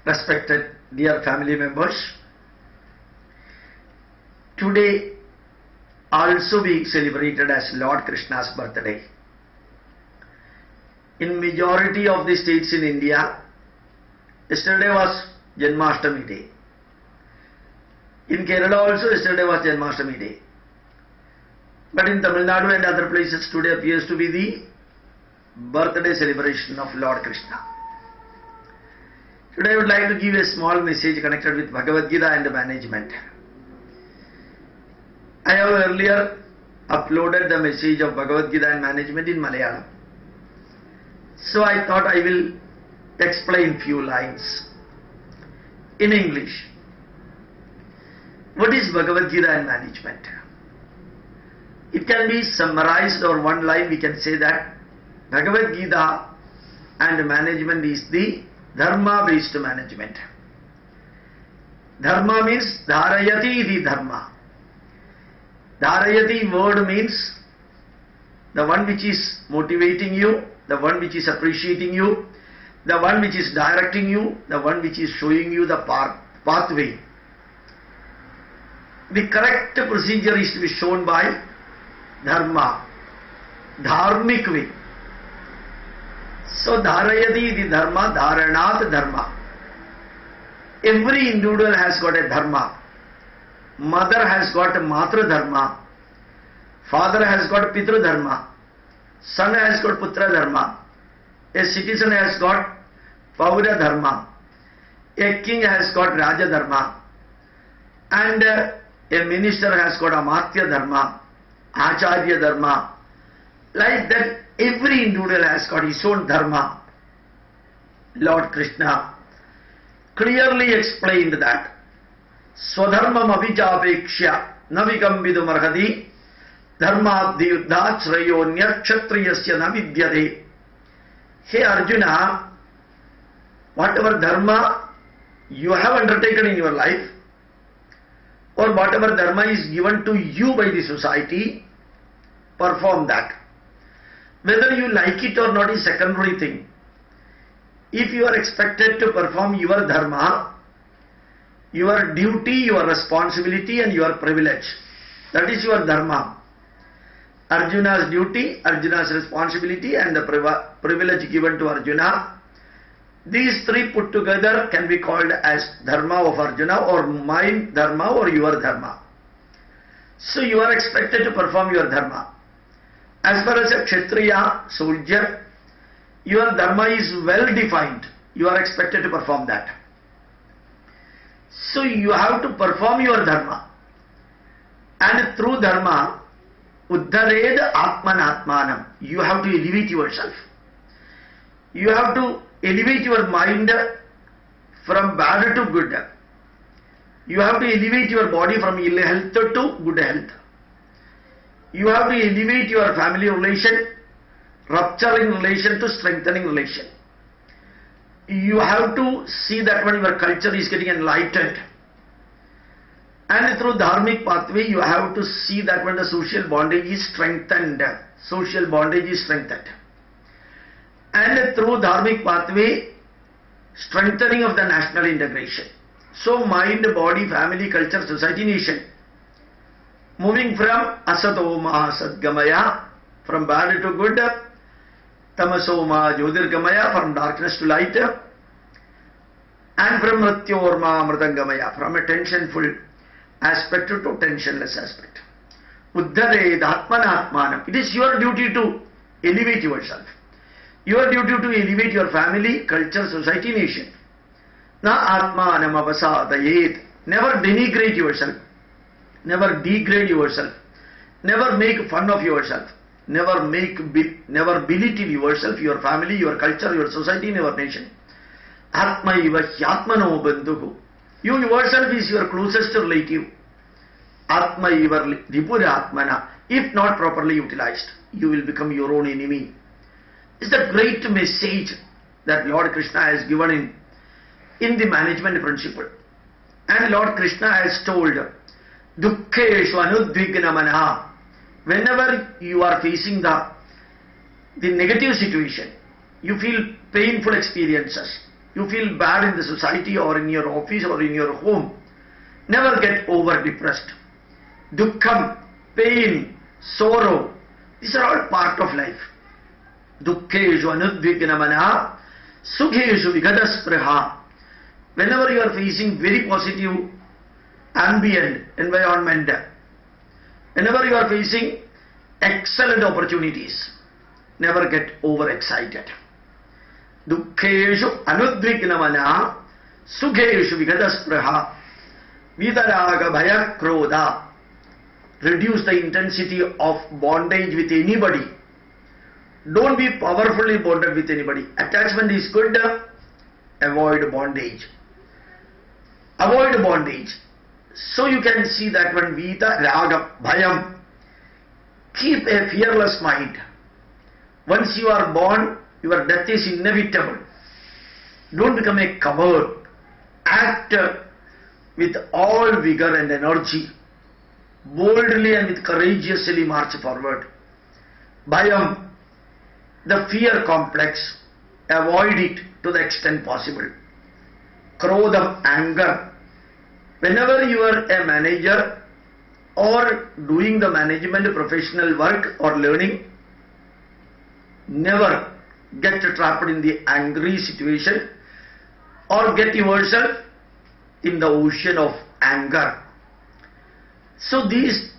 Respected dear family members, today also being celebrated as Lord Krishna's birthday. In majority of the states in India, yesterday was Janmashtami day. In Kerala also yesterday was Janmashtami day. But in Tamil Nadu and other places today appears to be the birthday celebration of Lord Krishna. Today I would like to give a small message connected with Bhagavad Gita and management. I have earlier uploaded the message of Bhagavad Gita and management in Malayalam. So I thought I will explain few lines in English. What is Bhagavad Gita and management? It can be summarized, or one line we can say that Bhagavad Gita and management is the dharma based management. Dharma means dharayati the dharma. Dharayati word means the one which is motivating you, the one which is appreciating you, the one which is directing you, the one which is showing you the pathway. The correct procedure is to be shown by dharma, dharmic way. So dharayati the dharma, dharanat dharma. Every individual has got a dharma. Mother has got a matra dharma. Father has got pitra dharma. Son has got putra dharma. A citizen has got paura dharma. A king has got raja dharma. And a minister has got amatya dharma, acharya dharma. Like that, every individual has got his own dharma. Lord Krishna clearly explained that Swadharmam abhichapekshya navikambidum arhati dharmadhi yuddha shrayonya kshatriyasya navidyate. Hey Arjuna, whatever dharma you have undertaken in your life, or whatever dharma is given to you by the society, perform that. Whether you like it or not is secondary thing. If you are expected to perform your dharma, your duty, your responsibility and your privilege, that is your dharma. Arjuna's duty, Arjuna's responsibility and the privilege given to Arjuna, these three put together can be called as dharma of Arjuna, or my dharma or your dharma. So you are expected to perform your dharma. As far as a kshatriya, soldier, your dharma is well defined. You are expected to perform that. So you have to perform your dharma. And through dharma, uddhared atmanatmanam. You have to elevate yourself. You have to elevate your mind from bad to good. You have to elevate your body from ill health to good health. You have to elevate your family relation, rupturing relation to strengthening relation. You have to see that when your culture is getting enlightened. And through dharmic pathway, you have to see that when the social bondage is strengthened. Social bondage is strengthened. And through dharmic pathway, strengthening of the national integration. So mind, body, family, culture, society, nation. Moving from asatoma sadgamaya, from bad to good, tamasoma jyotirgamaya, from darkness to light, and from mrityorma mritangamaya, from a tensionful aspect to tensionless aspect. Uddhared atmanatmanam. It is your duty to elevate yourself. Your duty to elevate your family, culture, society, nation. Na atmanam avasadayet. Never denigrate yourself. Never degrade yourself. Never make fun of yourself. Never belittle yourself, your family, your culture, your society, and your nation. Atma iva hyatmano bandhuhu. You yourself is your closest relative. Atma iva ripura atmana. If not properly utilized, you will become your own enemy. It's the great message that Lord Krishna has given in the management principle. And Lord Krishna has told, Dukkheshu anudvigna manaha. Whenever you are facing the negative situation, you feel painful experiences, you feel bad in the society or in your office or in your home, never get over depressed. Dukkham, pain, sorrow, these are all part of life. Dukkheshu anudvigna mana, sukheshu vigadaspraha. Whenever you are facing very positive ambient environment, whenever you are facing excellent opportunities, never get overexcited. Dukkheshu anudvigna mana, sukheshu vigadaspraha. Vidaraga bhaya krodha. Reduce the intensity of bondage with anybody. Don't be powerfully bonded with anybody. Attachment is good. Avoid bondage. Avoid bondage. So you can see that when Vita, Raga, Bhayam, keep a fearless mind. Once you are born, your death is inevitable. Don't become a coward. Act with all vigor and energy. Boldly and with courageously march forward. Bhayam, the fear complex, avoid it to the extent possible. Krodham, anger. Whenever you are a manager or doing the management professional work or learning, never get trapped in the angry situation or get yourself in the ocean of anger. So these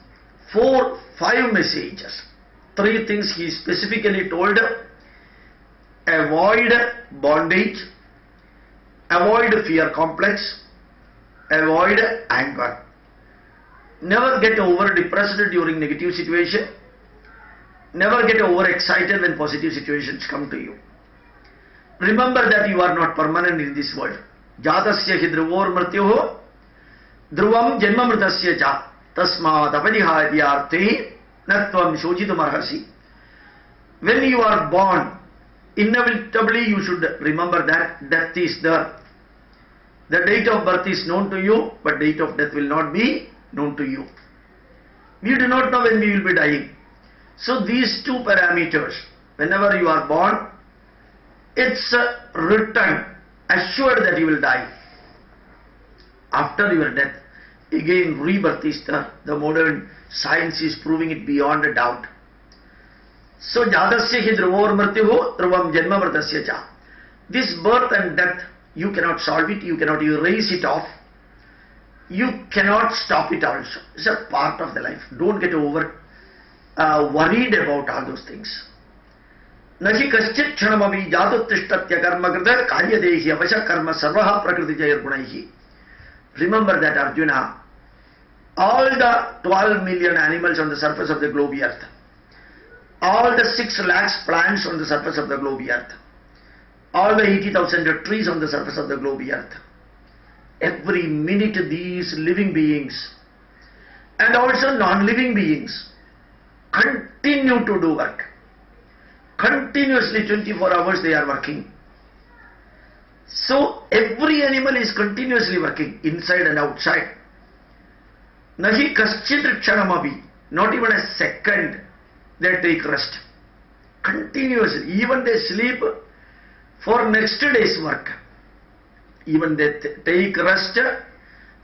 4-5 messages, 3 things he specifically told: avoid bondage, avoid fear complex, avoid anger. Never get over depressed during negative situation. Never get over excited when positive situations come to you. Remember that you are not permanent in this world. Jatasya hi dhruvor mrityuh dhruvam janma mritasya cha tasmat apariharyarthe natvam shojitum arhasi. When you are born, inevitably you should remember that death is there. The date of birth is known to you, but date of death will not be known to you. We do not know when we will be dying. So these 2 parameters, whenever you are born, it's written, assured that you will die. After your death, again rebirth is there. The modern science is proving it beyond a doubt. So jatasya hi dhruvor mrityuh dhruvam janma mritasya cha. This birth and death, you cannot solve it, you cannot erase it off, you cannot stop it also. It's a part of the life. Don't get over worried about all those things. Nahi kaschit kshanamabhi jatuttishtatya karma krita karyadehi avasha karma sarvaha prakriti jayargunaihi. Remember that, Arjuna, all the 12 million animals on the surface of the globe earth, all the 6 lakhs plants on the surface of the globe earth, all the 80,000 trees on the surface of the globe earth, every minute these living beings and also non-living beings continue to do work. Continuously 24 hours they are working. So every animal is continuously working, inside and outside. Nahi kaschit kshanamabi, not even a second they take rest. Continuously, even they sleep for next day's work. Even they take rest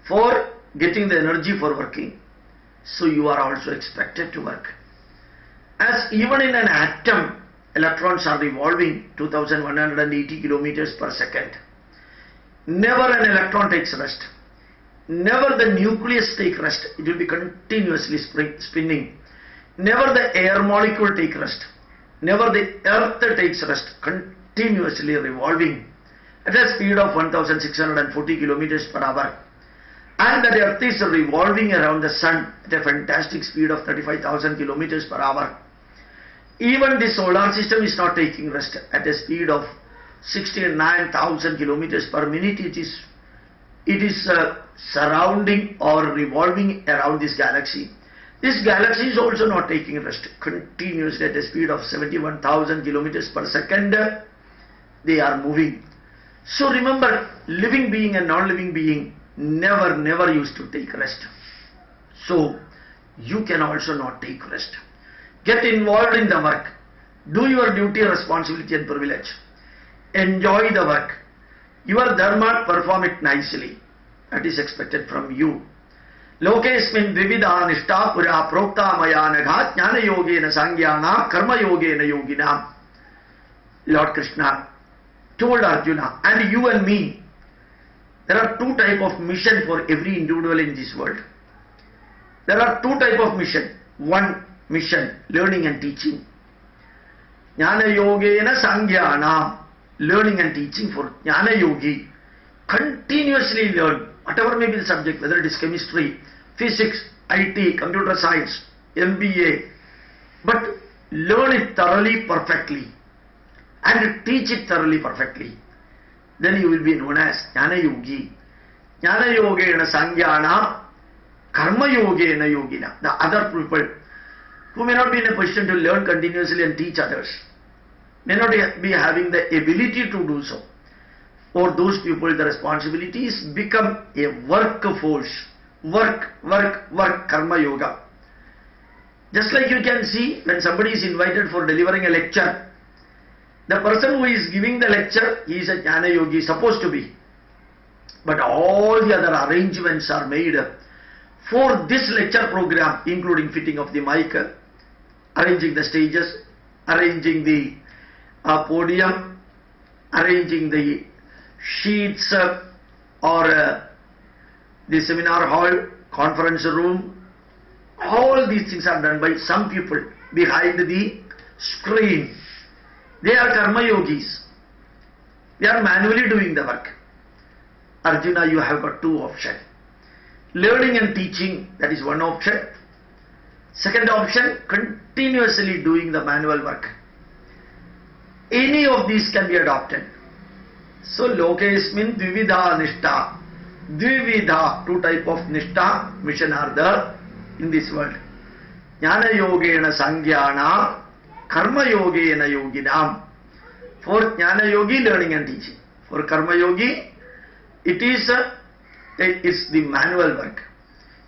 for getting the energy for working. So you are also expected to work. As even in an atom, electrons are revolving 2180 kilometers per second. Never an electron takes rest. Never the nucleus take rest. It will be continuously spinning. Never the air molecule take rest. Never the earth takes rest. Continuously revolving at a speed of 1640 kilometers per hour. And the earth is revolving around the sun at a fantastic speed of 35,000 kilometers per hour. Even the solar system is not taking rest at a speed of 69,000 kilometers per minute. It is surrounding or revolving around this galaxy. This galaxy is also not taking rest. Continuously at a speed of 71,000 kilometers per second, they are moving. So remember, living being and non-living being never used to take rest. So you can also not take rest. Get involved in the work. Do your duty, responsibility and privilege. Enjoy the work. Your dharma, perform it nicely. That is expected from you. Lokesmin dvividha nishta pura prokta maya nagha jnana yogena sangyana karma yogena yogina. Lord Krishna told Arjuna, and you and me, there are two types of mission for every individual in this world. There are two types of mission. One mission, learning and teaching. Jnana yogena sangyana, learning and teaching for jnana yogi. Continuously learn, whatever may be the subject, whether it is chemistry, physics, IT, computer science, MBA, but learn it thoroughly, perfectly, and teach it thoroughly, perfectly. Then you will be known as Jnana Yogi. Jnana Yogena Sangyana, Karma Yogena Yogina. The other people who may not be in a position to learn continuously and teach others, may not be having the ability to do so. For those people, the responsibilities become a workforce. Work, karma yoga. Just like you can see when somebody is invited for delivering a lecture, the person who is giving the lecture, he is a jnana yogi, supposed to be. But all the other arrangements are made for this lecture program, including fitting of the mic, arranging the stages, arranging the podium, arranging the sheets or the seminar hall, conference room. All these things are done by some people behind the screen. They are karma yogis. They are manually doing the work. Arjuna, you have got two options. Learning and teaching, that is one option. Second option, continuously doing the manual work. Any of these can be adopted. So, lokesmin dvividha nishta. Dvividha, two type of nishta, mission are there in this world. Jnana yogena sangyana, karma yogena yoginam. For jnana yogi, learning and teaching. For karma yogi, it is the manual work.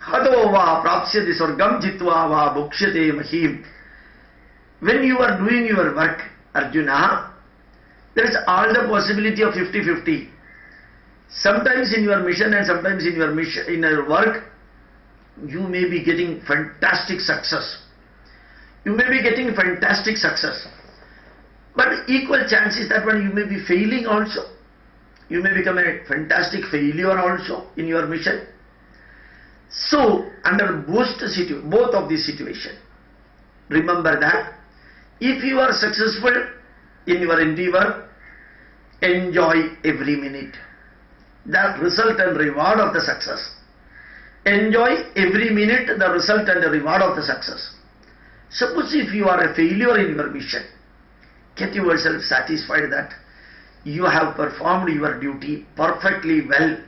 Hado va prapsyati swargam jitva va bhukshate mahim. When you are doing your work, Arjuna, there is all the possibility of 50-50. Sometimes in your mission and sometimes in your work, you may be getting fantastic success. You may be getting fantastic success. But equal chances that when you may be failing also. You may become a fantastic failure also in your mission. So, under both of these situations, remember that if you are successful in your endeavor, enjoy every minute. The result and reward of the success. Enjoy every minute the result and the reward of the success. Suppose if you are a failure in your mission, get yourself satisfied that you have performed your duty perfectly well.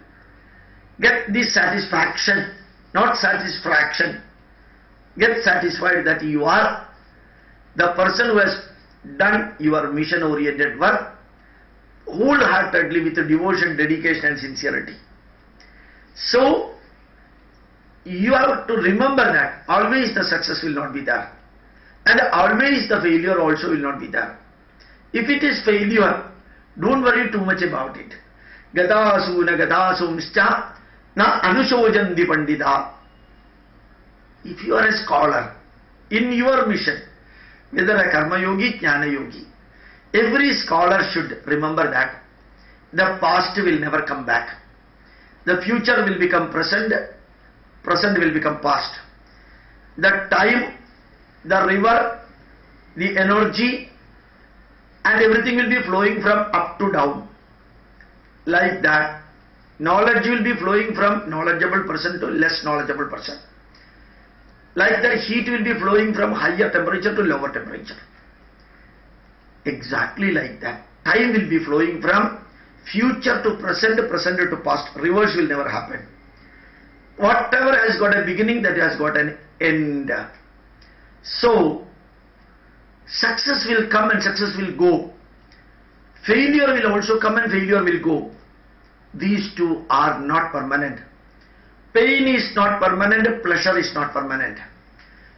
Get this satisfaction, not satisfaction. Get satisfied that you are the person who has done your mission-oriented work wholeheartedly with devotion, dedication and sincerity. So, you have to remember that always the success will not be there and always the failure also will not be there. If it is failure, don't worry too much about it. Gatasu na gatasumscha na anushojanti pandita. If you are a scholar in your mission, whether a karma yogi, jnana yogi, every scholar should remember that the past will never come back. The future will become present, present will become past. The time, the river, the energy and everything will be flowing from up to down. Like that, knowledge will be flowing from knowledgeable person to less knowledgeable person. Like that, heat will be flowing from higher temperature to lower temperature. Exactly like that. Time will be flowing from future to present, present to past. Reverse will never happen. Whatever has got a beginning, that has got an end. So, success will come and success will go. Failure will also come and failure will go. These two are not permanent. Pain is not permanent, pleasure is not permanent.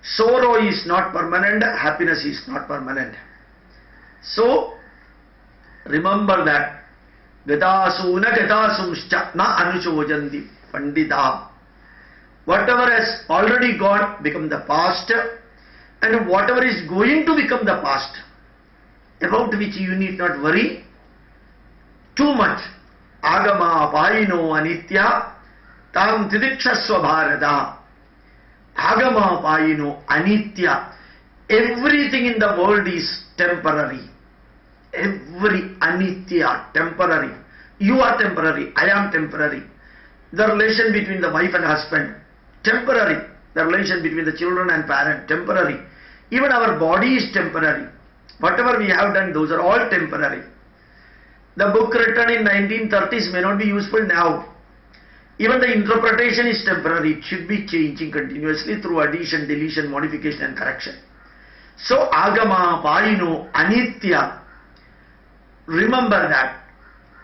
Sorrow is not permanent, happiness is not permanent. So, remember that Gatasuna gatasumscha na anuchojanti pandita. Whatever has already gone become the past, and whatever is going to become the past, about which you need not worry too much. Agama paino anitya tam tidikshasva bharata. Agama paino anitya. Everything in the world is temporary. Every anitya, temporary. You are temporary, I am temporary. The relation between the wife and husband, temporary. The relation between the children and parent, temporary. Even our body is temporary. Whatever we have done, those are all temporary. The book written in 1930s may not be useful now. Even the interpretation is temporary. It should be changing continuously through addition, deletion, modification and correction. So, agama, paino, anitya. Remember that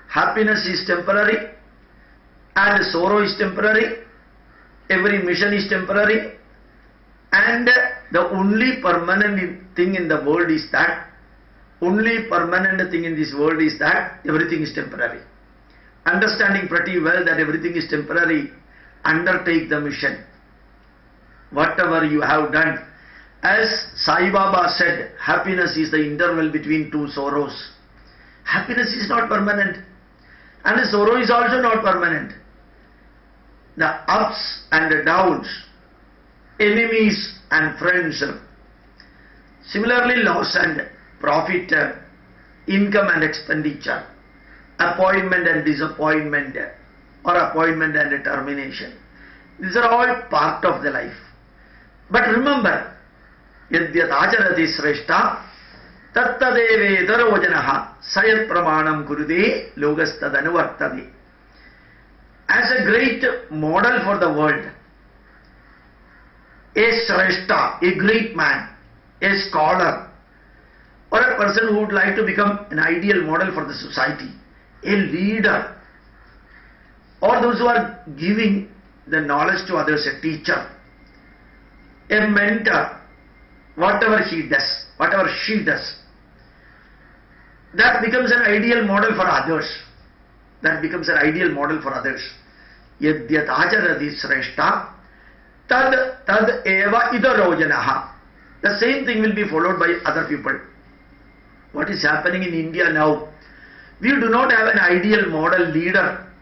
happiness is temporary and sorrow is temporary. Every mission is temporary. And the only permanent thing in the world is that, only permanent thing in this world is that everything is temporary. Understanding pretty well that everything is temporary, undertake the mission. Whatever you have done, as Sai Baba said, happiness is the interval between two sorrows. Happiness is not permanent, and sorrow is also not permanent. The ups and the downs, enemies and friends, similarly loss and profit, income and expenditure, appointment and disappointment, or appointment and termination. These are all part of the life. But remember, yadyat acharati shrestha tattadeve darojanaha sayat pramanam kurude logastadanuvartade. As a great model for the world, a shrestha, a great man, a scholar, or a person who would like to become an ideal model for the society, a leader, or those who are giving the knowledge to others, a teacher, a mentor, whatever he does, whatever she does, that becomes an ideal model for others. That becomes an ideal model for others. Yadyat acharati shrestha tad eva idarojanaha. The same thing will be followed by other people. What is happening in India now? We do not have an ideal model leader.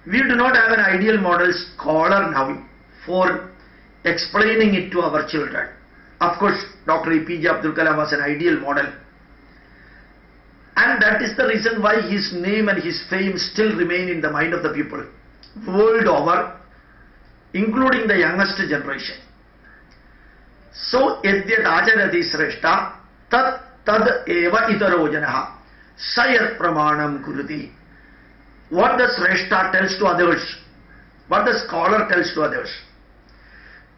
We do not have an ideal model scholar now for explaining it to our children. Of course, Dr. APJ Abdul Kalam was an ideal model. And that is the reason why his name and his fame still remain in the mind of the people world over, including the youngest generation. So, yadyat acharati shrestha tad eva itarojanaha sayat pramanam kuruti. What the shrestha tells to others, what the scholar tells to others,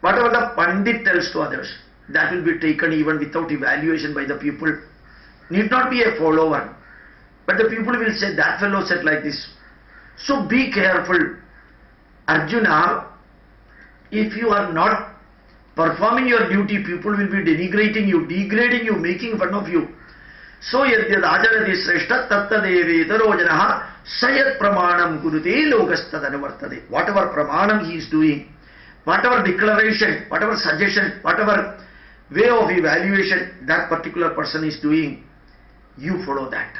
whatever the pandit tells to others, that will be taken even without evaluation by the people. Need not be a follower, but the people will say that fellow said like this. So be careful. Arjuna, if you are not performing your duty, people will be denigrating you, degrading you, making fun of you. So yadyat acharati shrestha tattadeve darojanaha sayat pramanam kurute logastadanuvartade. Whatever pramanam he is doing, whatever declaration, whatever suggestion, whatever way of evaluation that particular person is doing, you follow that.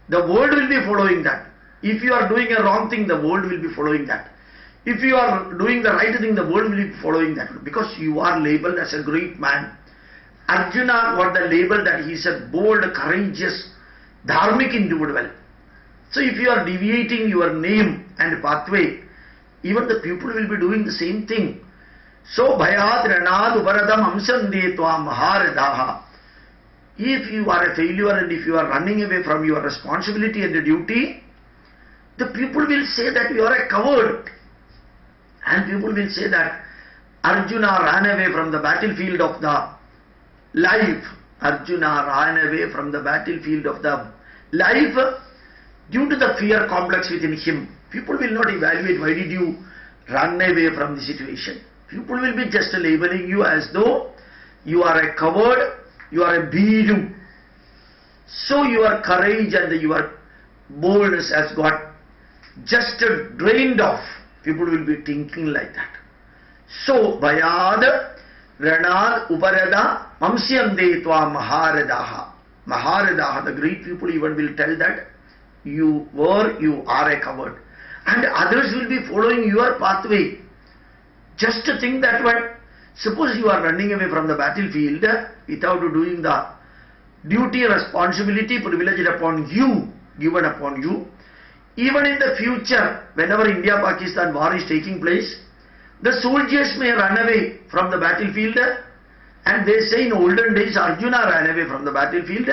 The world will be following that. If you are doing a wrong thing, the world will be following that. If you are doing the right thing, the world will be following that. Because you are labeled as a great man. Arjuna got the label that he is a bold, courageous, dharmic individual. So if you are deviating your name and pathway, even the people will be doing the same thing. So bhayat ranad uparadam amsande tvam maharadaha. If you are a failure and if you are running away from your responsibility and the duty, the people will say that you are a coward. And people will say that Arjuna ran away from the battlefield of the life. Arjuna ran away from the battlefield of the life due to the fear complex within him. People will not evaluate why did you run away from the situation. People will be just labeling you as though you are a coward, you are a bhiru. So your courage and your boldness has got just drained off. People will be thinking like that. So, Bhayad Ranad Uparada Mamsyam Detva Maharadaha. Maharadaha, the great people even will tell that you are a coward. And others will be following your pathway. Just to think that one. Suppose you are running away from the battlefield without doing the duty, responsibility, privilege upon you, given upon you. Even in the future, whenever India-Pakistan war is taking place, the soldiers may run away from the battlefield, and they say in olden days Arjuna ran away from the battlefield.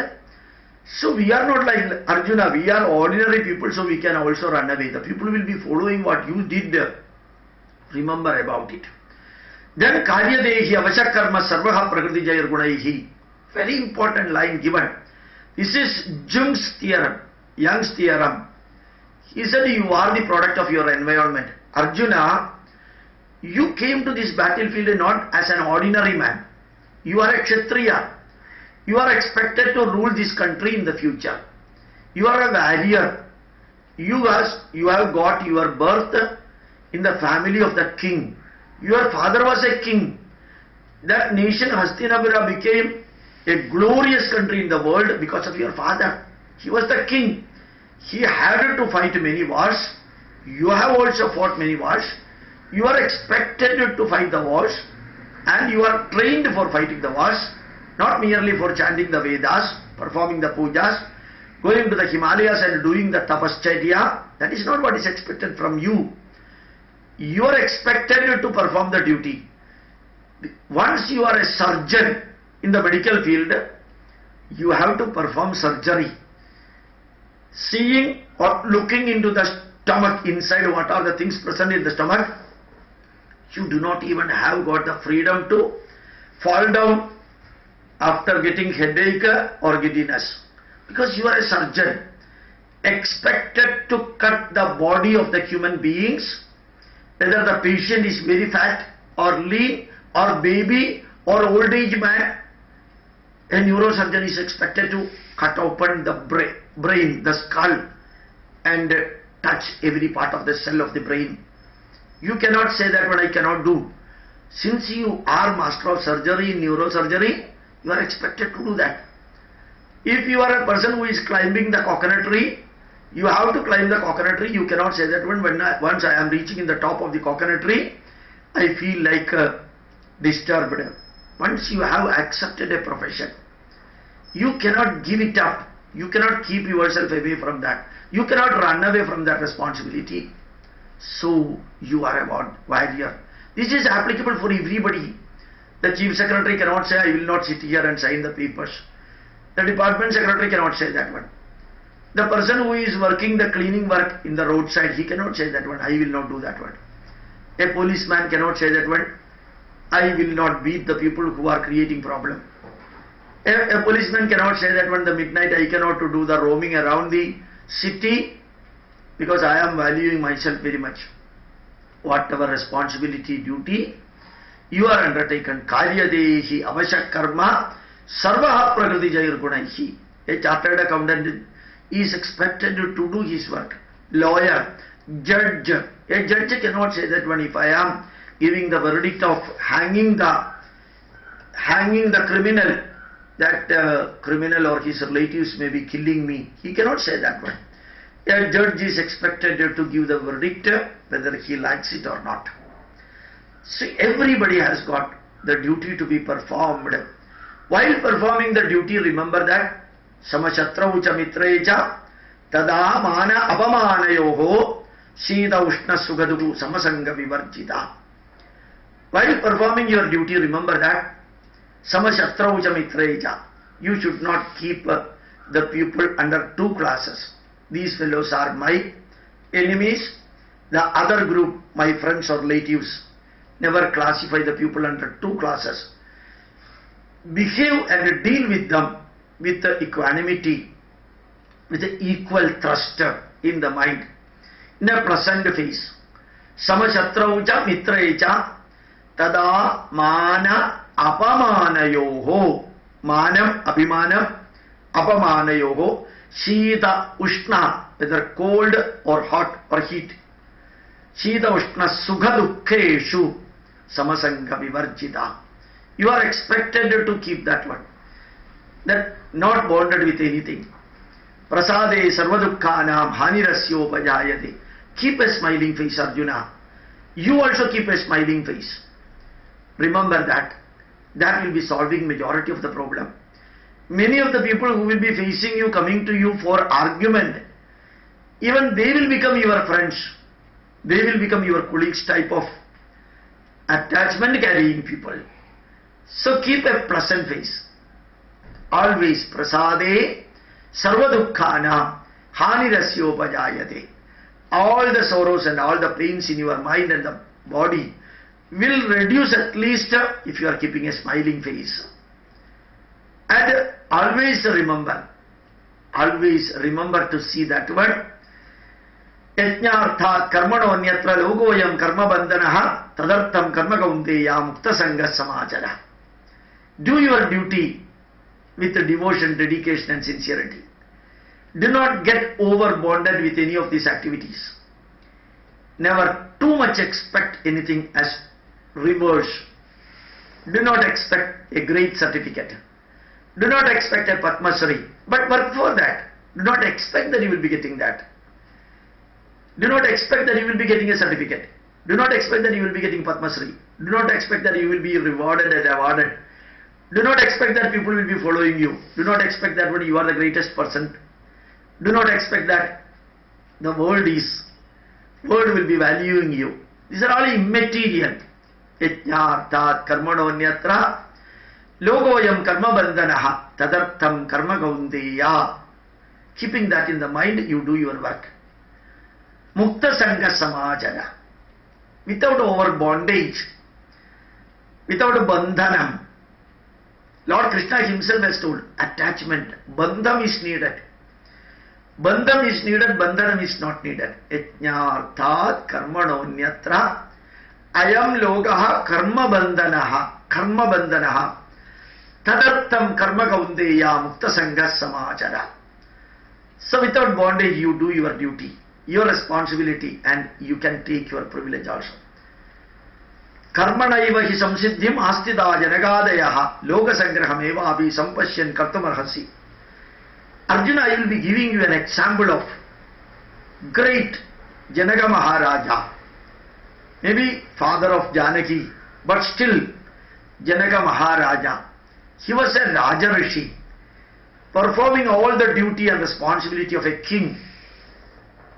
So we are not like Arjuna, we are ordinary people, so we can also run away. The people will be following what you did. Remember about it. Then Karyadehi Avashakarma Sarvaha Prakriti Jayar Gunaihi. Very important line given. This is Jung's theorem, Young's theorem. He said you are the product of your environment. Arjuna, you came to this battlefield not as an ordinary man. You are a Kshatriya. You are expected to rule this country in the future. You are a warrior. You have got your birth in the family of the king. Your father was a king. That nation Hastinapura became a glorious country in the world because of your father. He was the king. He had to fight many wars. You have also fought many wars. You are expected to fight the wars, and you are trained for fighting the wars, not merely for chanting the Vedas, performing the pujas, going to the Himalayas and doing the tapascharya. That is not what is expected from you. You are expected to perform the duty. Once you are a surgeon in the medical field, you have to perform surgery. Seeing or looking into the stomach inside, what are the things present in the stomach, you do not even have got the freedom to fall down after getting headache or giddiness. Because you are a surgeon, expected to cut the body of the human beings, whether the patient is very fat or lean or baby or old age man. A neurosurgeon is expected to cut open the brain, the skull, and touch every part of the cell of the brain. You cannot say that what I cannot do. Since you are master of surgery, neurosurgery, you are expected to do that. If you are a person who is climbing the coconut tree, you have to climb the coconut tree. You cannot say that once I am reaching in the top of the coconut tree, I feel like disturbed. Once you have accepted a profession, you cannot give it up. You cannot keep yourself away from that. You cannot run away from that responsibility. So you are a warrior. This is applicable for everybody. The chief secretary cannot say, I will not sit here and sign the papers. The department secretary cannot say that one. The person who is working the cleaning work in the roadside, he cannot say that one. I will not do that one. A policeman cannot say that one. I will not beat the people who are creating problem. A policeman cannot say that one. The midnight I cannot to do the roaming around the city because I am valuing myself very much. Whatever responsibility, duty you are undertaken. Karyadehi avashak karma sarvaha prakriti jayar gunaihi. A chartered accountant is expected to do his work. Lawyer, judge. A judge cannot say that when if I am giving the verdict of hanging the criminal, that criminal or his relatives may be killing me. He cannot say that one. A judge is expected to give the verdict whether he likes it or not. See, everybody has got the duty to be performed. While performing the duty, remember that Samashatraucha mitreja tada mana apamanayoho sita ushna sugadu samasanga vivarjita. While performing your duty, remember that Samashatraucha mitreja. You should not keep the people under two classes. These fellows are my enemies, the other group my friends or relatives. Never classify the people under two classes. Behave and deal with them with the equanimity, with the equal thrust in the mind, in a pleasant face. Samashatraucha mitrecha tada mana apamanayoho. Manam, abhimanam, apamanayoho. Shita Ushna, whether cold or hot or heat. Shita Ushna Sukha Dukkheshu Samasanga Vivarjita. You are expected to keep that one. That not bonded with anything. Prasade Sarvadukkanam Hanirasyo Pajayate. Keep a smiling face, Arjuna. You also keep a smiling face. Remember that. That will be solving majority of the problem. Many of the people who will be facing you, coming to you for argument, even they will become your friends. They will become your colleagues type of attachment carrying people. So keep a pleasant face. Always prasade sarva dukkhana hanirasyo pajayate. All the sorrows and all the pains in your mind and the body will reduce at least if you are keeping a smiling face. And always remember to see that word. Yajnarthat karmano anyatra logoyam karma bandhanaha tadartham karma kaunteya mukta sangha samachara. Do your duty with devotion, dedication and sincerity. Do not get over bonded with any of these activities. Never too much expect anything as reverse. Do not expect a great certificate. Do not expect a Padma Shri, but work for that. Do not expect that you will be getting that. Do not expect that you will be getting a certificate. Do not expect that you will be getting Padma Shri. Do not expect that you will be rewarded and awarded. Do not expect that people will be following you. Do not expect that when you are the greatest person. Do not expect that the world will be valuing you. These are all immaterial. Yajnarthat karmano anyatra logoyam karma bandhanaha tadartham karma kaunteya. Keeping that in the mind, you do your work. Mukta sangha samachara. Without over bondage, without bandhanam. Lord Krishna himself has told, attachment, bandham is needed. Bandham is needed, bandhanam is not needed. Yajnarthat karmanonyatra ayam logaha karma bandhanaha tadartham karma kaunteya mukta sangha samachara. So without bondage you do your duty, your responsibility, and you can take your privilege also. Karmanaiva hi samsiddhim astida janagadayaha loga sangraham api sampashyan kartamarhasi. Arjuna, I will be giving you an example of great Janaka Maharaja. Maybe father of Janaki, but still Janaka Maharaja. He was a Raja Rishi, performing all the duty and responsibility of a king.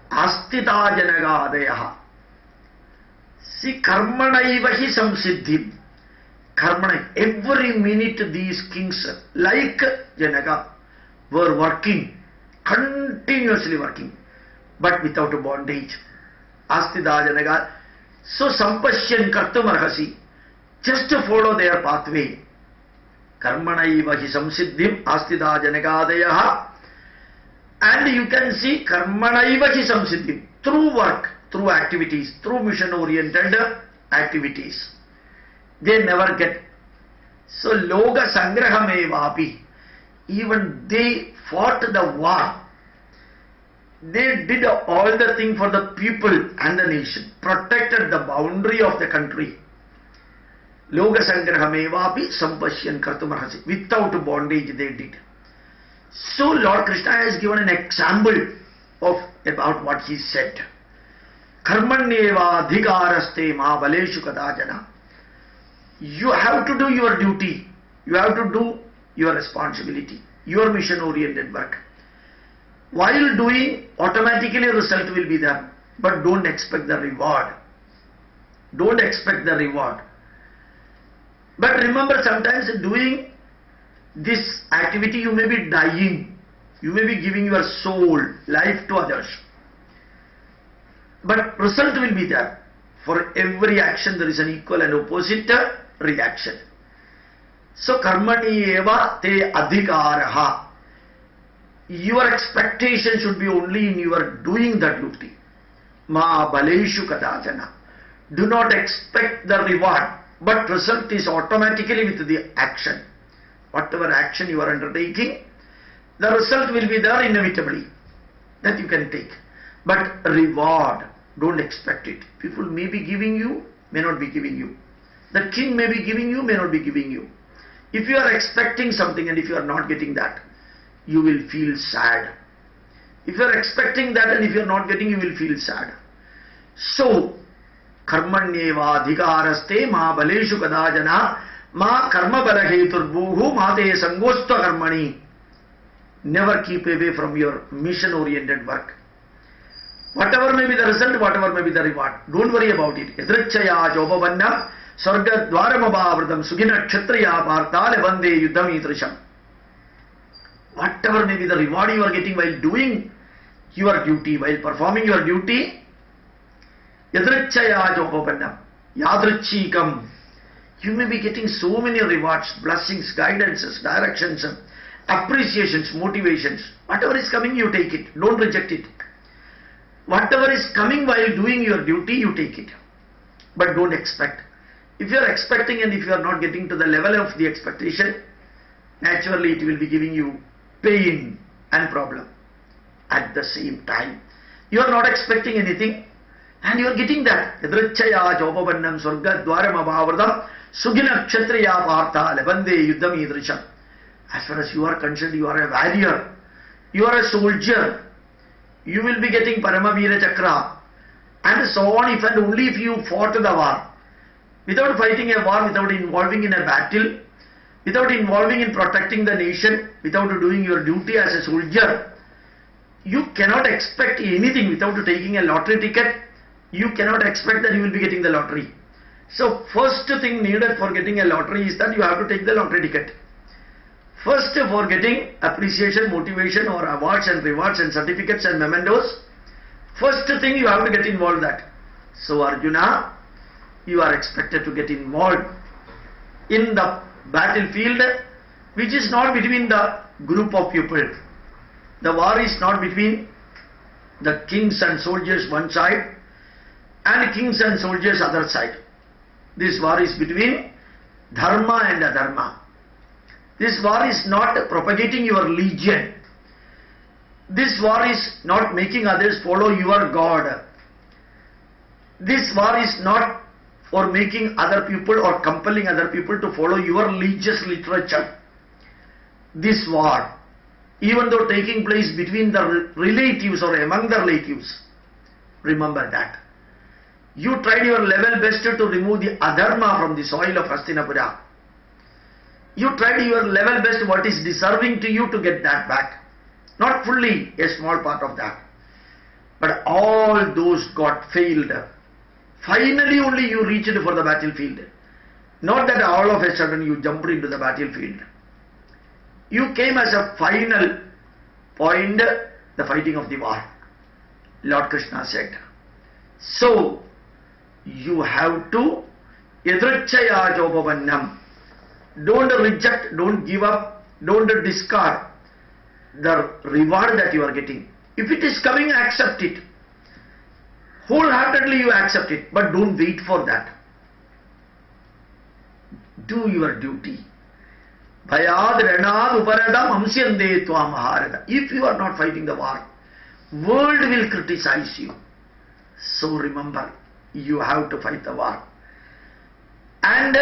Astita Janagadayaha. See, karmanaiva hi samsiddhim. Karmana, every minute these kings like Janaka were working, continuously working, but without a bondage. Astida Janaka. So sampashyan kartumarhasi. Just to follow their pathway. Karmanaiva hi samsiddhim astida janagadayaha. And you can see karmanaiva hi samsiddhim. Through work, through activities, through mission-oriented activities. They never get. So loga sangrahamevapi. Even they fought the war. They did all the thing for the people and the nation. Protected the boundary of the country. Loga sangrahamevapi sampashyan kartumarhasi. Without bondage they did. So Lord Krishna has given an example about what he said. Karmanyeva adhikaraste mahabaleshu kadajana. You have to do your duty. You have to do your responsibility, your mission-oriented work. While doing, automatically a result will be there. But don't expect the reward. Don't expect the reward. But remember, sometimes doing this activity you may be dying. You may be giving your soul, life to others. But result will be there. For every action there is an equal and opposite reaction. So karmani eva te adhikaraha. Your expectation should be only in your doing the duty. Ma baleshu kadajana. Do not expect the reward, but result is automatically with the action. Whatever action you are undertaking, The result will be there inevitably, that you can take. But reward, don't expect it. People may be giving you, may not be giving you. The king may be giving you, may not be giving you. If you are expecting something and if you are not getting that, you will feel sad. If you are expecting that and if you are not getting, you will feel sad. So, karmanyeva adhikaraste ma baleshu kadajana ma karma balaheturbuhu ma te sangostva karmani. Never keep away from your mission-oriented work. Whatever may be the result, whatever may be the reward, don't worry about it. Yadrichaya jopavannam sarga dvaramabhavritam sugina kshatriya partale vande yuddham idrisham. Whatever may be the reward you are getting while doing your duty, while performing your duty, yadrichaya jopavannam, yadrichikam. You may be getting so many rewards, blessings, guidances, directions, appreciations, motivations. Whatever is coming, you take it. Don't reject it. Whatever is coming while doing your duty, you take it. But don't expect. If you are expecting and if you are not getting to the level of the expectation, naturally it will be giving you pain and problem. At the same time, you are not expecting anything and you are getting that. Yadrichaya jopavannam swarga dvaramabhavradam sugina kshatriya partha levande yuddham idrisham. As far as you are concerned, you are a warrior, you are a soldier, you will be getting Paramavira Chakra and so on if and only if you fought the war. Without fighting a war, without involving in a battle, without involving in protecting the nation, without doing your duty as a soldier, you cannot expect anything. Without taking a lottery ticket, you cannot expect that you will be getting the lottery. So first thing needed for getting a lottery is that you have to take the lottery ticket. First, for getting appreciation, motivation or awards and rewards and certificates and mementos, first thing you have to get involved that. So Arjuna, you are expected to get involved in the battlefield, which is not between the group of people. The war is not between the kings and soldiers one side and kings and soldiers other side. This war is between dharma and adharma. This war is not propagating your religion. This war is not making others follow your God. This war is not for making other people or compelling other people to follow your religious literature. This war, even though taking place between the relatives or among the relatives, remember that. You tried your level best to remove the adharma from the soil of Hastinapura. You tried your level best what is deserving to you to get that back. Not fully, a small part of that. But all those got failed. Finally only you reached for the battlefield. Not that all of a sudden you jumped into the battlefield. You came as a final point, the fighting of the war. Lord Krishna said. So, you have to yadrichaya jopavannam. Don't reject, don't give up, don't discard the reward that you are getting. If it is coming, accept it. Wholeheartedly you accept it, but don't wait for that. Do your duty. Bhayad renad uparadam amsyande tvam harada. If you are not fighting the war, world will criticize you. So remember, you have to fight the war. And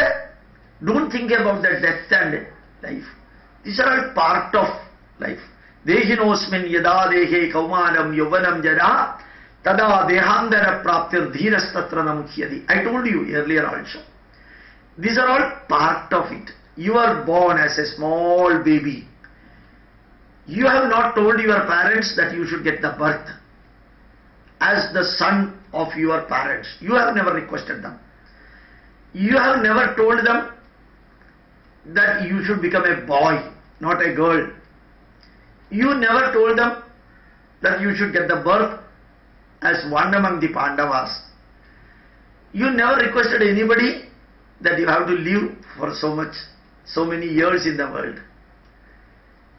don't think about the death and life. These are all part of life. Dehinosmin yada dehe kaumanam yovanam jada tada dehandara praptir dhirastatra namukhyadi. I told you earlier also. These are all part of it. You are born as a small baby. You have not told your parents that you should get the birth as the son of your parents. You have never requested them. You have never told them that you should become a boy, not a girl. You never told them that you should get the birth as one among the Pandavas. You never requested anybody that you have to live for so many years in the world.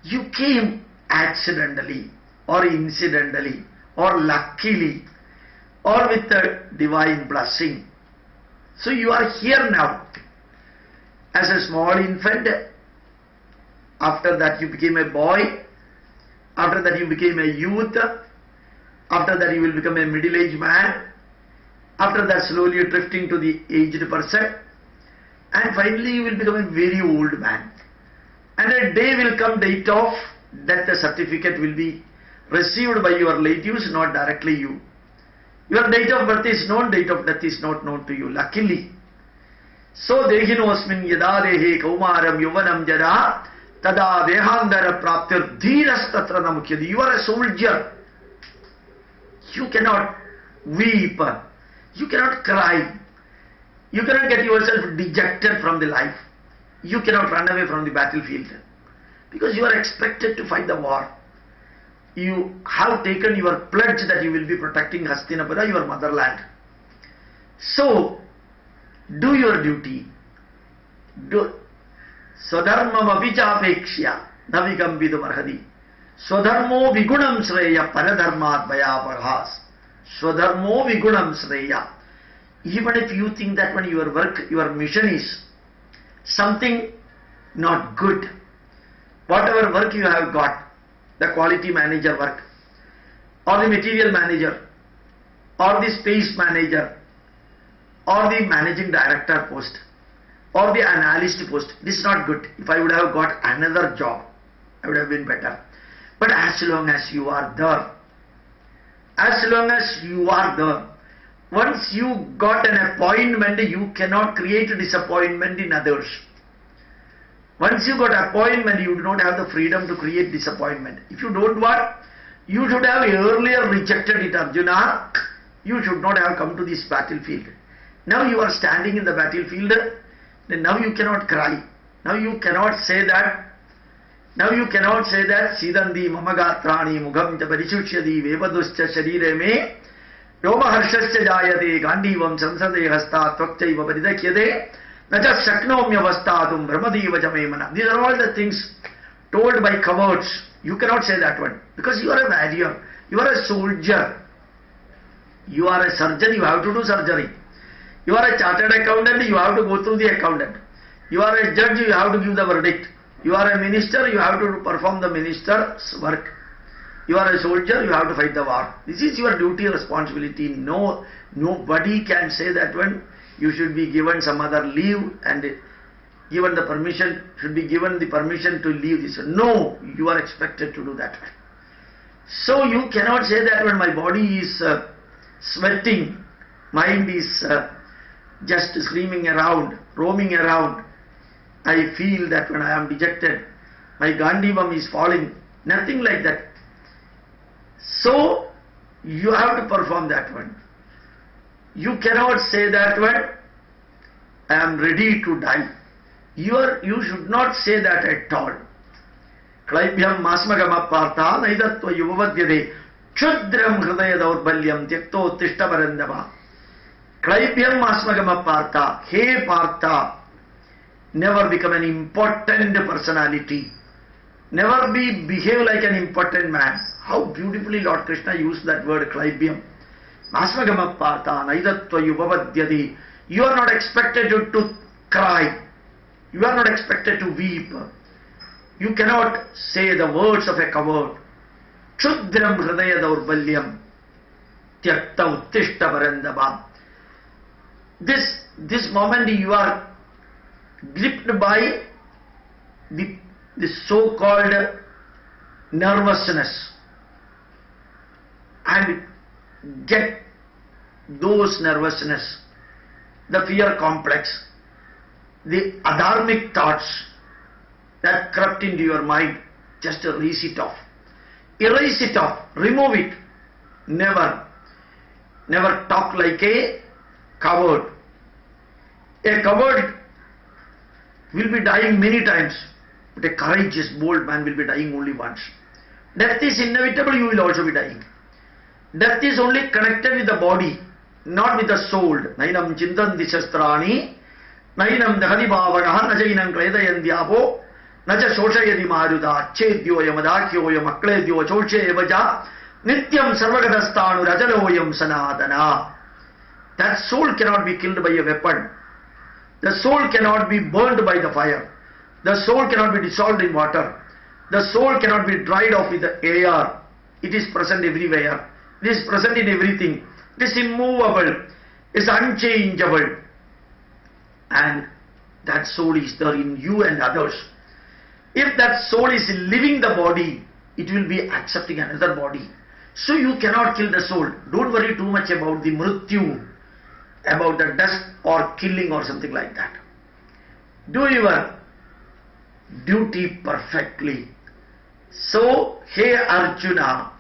You came accidentally or incidentally or luckily or with a divine blessing. So you are here now as a small infant. After that you became a boy After that you became a youth. After that you will become a middle-aged man. After that slowly you drifting to the aged person. And finally you will become a very old man. And a day will come, date of death certificate will be received by your relatives, not directly you. Your date of birth is known, date of death is not known to you, luckily. So dehinosmin yada dehe kaumaram yuvanam jara tada dehandara praptir dhirastatra namukyadi. You are a soldier. You cannot weep. You cannot cry. You cannot get yourself dejected from the life. You cannot run away from the battlefield. Because you are expected to fight the war. You have taken your pledge that you will be protecting Hastinapura, your motherland. So, do your duty. Do Swadharmam avichapekshya navikambidum arhadi. Swadharmo vigunam sreya paradharmat bhayaparhas. Swadharmo vigunam sreya. Even if you think that when your work, your mission is something not good, whatever work you have got, the quality manager work, or the material manager, or the space manager, or the managing director post, or the analyst post, this is not good. If I would have got another job, I would have been better. But as long as you are there, once you got an appointment, you cannot create disappointment in others. Once you got appointment, you do not have the freedom to create disappointment. If you don't want, you should have earlier rejected it, Arjuna. You should not have come to this battlefield. Now you are standing in the battlefield, then now you cannot cry. Now you cannot say that. Sidandi mamagatrani mugham cha parishuchyadi vevaduscha sharire me Roma harshasya jayate gandivam samsade hasta tvakchaiva paridakyade naja shaknomya vastatum brahmadeva jamemana. These are all the things told by cowards. You cannot say that one. Because you are a warrior. You are a soldier. You are a surgeon. You have to do surgery. You are a chartered accountant. You have to go through the accountant. You are a judge. You have to give the verdict. You are a minister. You have to perform the minister's work. You are a soldier, you have to fight the war. This is your duty and responsibility. Nobody can say that when you should be given some other leave and given the permission, should be given the permission to leave this. No, you are expected to do that. So you cannot say that when my body is sweating, mind is just screaming around, roaming around, I feel that when I am dejected, my Gandivam is falling. Nothing like that. So, you have to perform that one. You cannot say that one, I am ready to die. You should not say that at all. Klaibhyam masmagama partha naidatva yuvavadyade chudram hridaya daurbalyam tyakto tishta parandava. Klaibhyam masmagama partha. Hey Partha, never become an important personality. Never behave like an important man. How beautifully Lord Krishna used that word, Klaibhyam. Masmagama partha naidatva yuvavadyadi. You are not expected to cry. You are not expected to weep. You cannot say the words of a coward. Chudram hridaya daurbalyam tyakta uttishta varandava. This moment you are gripped by the so-called nervousness, and get those nervousness, the fear complex, the adharmic thoughts that crept into your mind, just erase it off. Erase it off, remove it. Never talk like a coward. A coward will be dying many times, but a courageous, bold man will be dying only once. Death is inevitable, you will also be dying. Death is only connected with the body, not with the soul. Nainam chintanti shastrani, nainam dahani bhavagaha, najainam kledayandyavo, naja shoshayadi maruda, chedyoyam adakyoyam akledyo choche evaja, nityam sarvagadastanu rajaloyam sanadana. That soul cannot be killed by a weapon. The soul cannot be burned by the fire. The soul cannot be dissolved in water. The soul cannot be dried off with the air. It is present everywhere. It is present in everything. It is immovable. It is unchangeable. And that soul is there in you and others. If that soul is leaving the body, it will be accepting another body. So you cannot kill the soul. Don't worry too much about the mrityu, about the death or killing or something like that. Do your duty perfectly. So, hey Arjuna,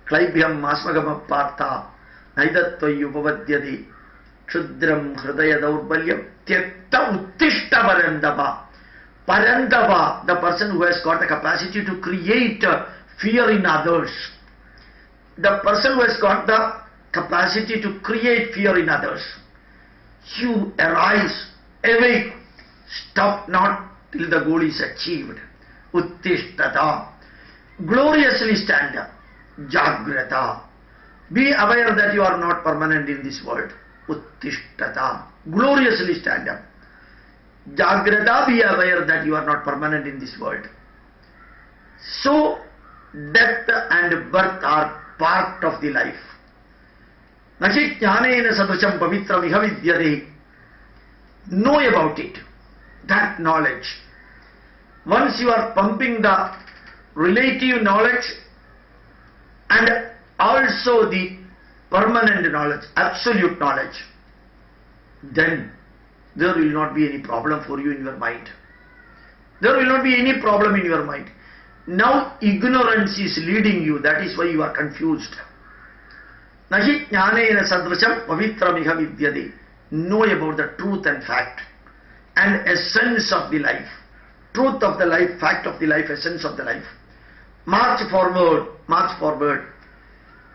Klaibhyam Masmagama Partha, Naidatvayupavadyadi, Kshudram Hridaya Daurbalyam, Tyakta Uttishta Parandava. Parandava, the person who has got the capacity to create fear in others. The person who has got the capacity to create fear in others. You arise, awake, stop not till the goal is achieved. Uttishtata, gloriously stand up. Jagrata, be aware that you are not permanent in this world. Uttishtata, gloriously stand up. Jagrata, be aware that you are not permanent in this world. So, death and birth are part of the life. Nachi jnanena sadrusham pavitra vihavidyate. Know about it, that knowledge. Once you are pumping the relative knowledge and also the permanent knowledge, absolute knowledge, then there will not be any problem for you in your mind. There will not be any problem in your mind. Now ignorance is leading you, that is why you are confused. Nahi jnanena sadrusham pavitram iha vidyate. Know about the truth and fact and essence of the life. Truth of the life, fact of the life, essence of the life. March forward, march forward.